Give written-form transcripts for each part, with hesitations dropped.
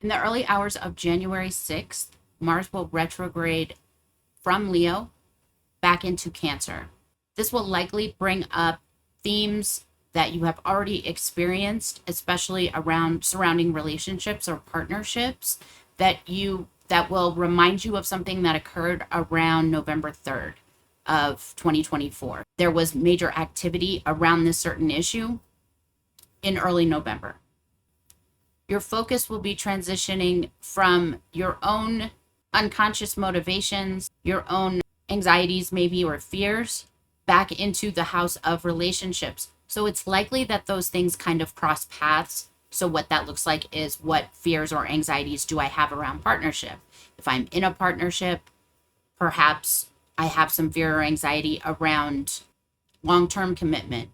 In the early hours of January 6th, Mars will retrograde from Leo back into Cancer. This will likely bring up themes that you have already experienced, especially around surrounding relationships or partnerships that will remind you of something that occurred around November 3rd of 2024. There was major activity around this certain issue in early November. Your focus will be transitioning from your own unconscious motivations, your own anxieties maybe or fears, back into the house of relationships. So it's likely that those things kind of cross paths. So what that looks like is, what fears or anxieties do I have around partnership? If I'm in a partnership, perhaps I have some fear or anxiety around long-term commitment.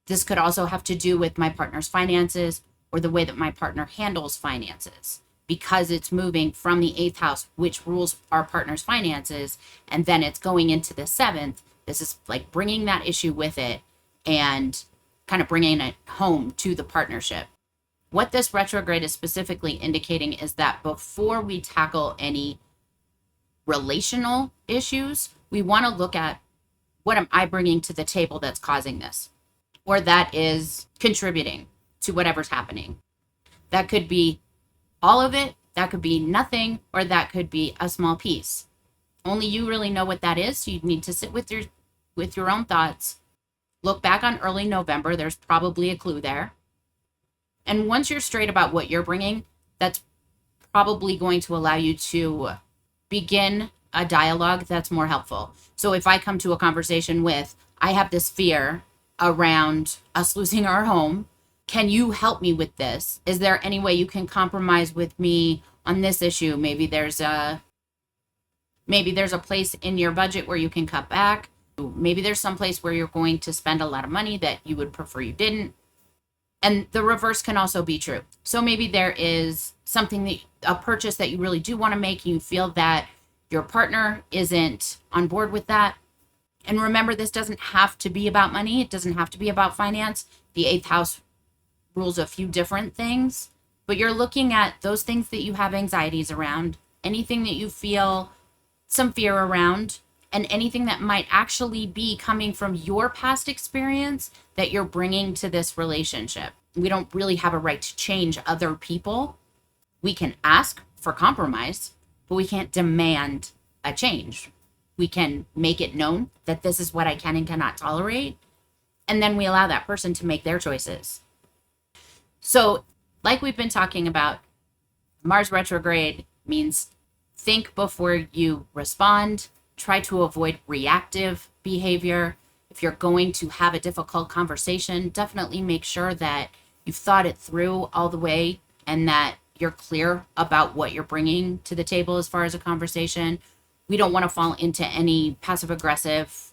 This could also have to do with my partner's finances or the way that my partner handles finances, because it's moving from the 8th house, which rules our partner's finances, and then it's going into the 7th. This is like bringing that issue with it and kind of bringing it home to the partnership. What this retrograde is specifically indicating is that before we tackle any relational issues, we want to look at, what am I bringing to the table that's causing this, or that is contributing to whatever's happening. That could be all of it, that could be nothing, or that could be a small piece. Only you really know what that is, so you need to sit with your own thoughts. Look back on early November, there's probably a clue there. And once you're straight about what you're bringing, that's probably going to allow you to begin a dialogue that's more helpful. So if I come to a conversation with, I have this fear around us losing our home, can you help me with this? Is there any way you can compromise with me on this issue? Maybe there's a place in your budget where you can cut back. Maybe there's some place where you're going to spend a lot of money that you would prefer you didn't. And the reverse can also be true. So maybe there is a purchase that you really do want to make, and you feel that your partner isn't on board with that. And remember, this doesn't have to be about money. It doesn't have to be about finance. The 8th house rules a few different things, but you're looking at those things that you have anxieties around, anything that you feel some fear around, and anything that might actually be coming from your past experience that you're bringing to this relationship. We don't really have a right to change other people. We can ask for compromise, but we can't demand a change. We can make it known that this is what I can and cannot tolerate, and then we allow that person to make their choices. So, like we've been talking about, Mars retrograde means think before you respond. Try to avoid reactive behavior. If you're going to have a difficult conversation, definitely make sure that you've thought it through all the way and that you're clear about what you're bringing to the table as far as a conversation. We don't want to fall into any passive-aggressive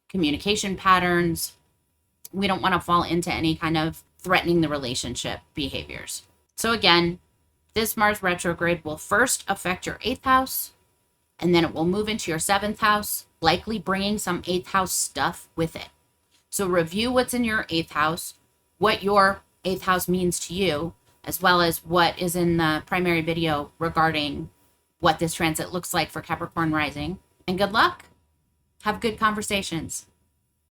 communication patterns. We don't want to fall into any kind of threatening the relationship behaviors. So again, this Mars retrograde will first affect your 8th house, and then it will move into your 7th house, likely bringing some 8th house stuff with it. So review what's in your 8th house, what your 8th house means to you, as well as what is in the primary video regarding what this transit looks like for Capricorn rising. And good luck. Have good conversations.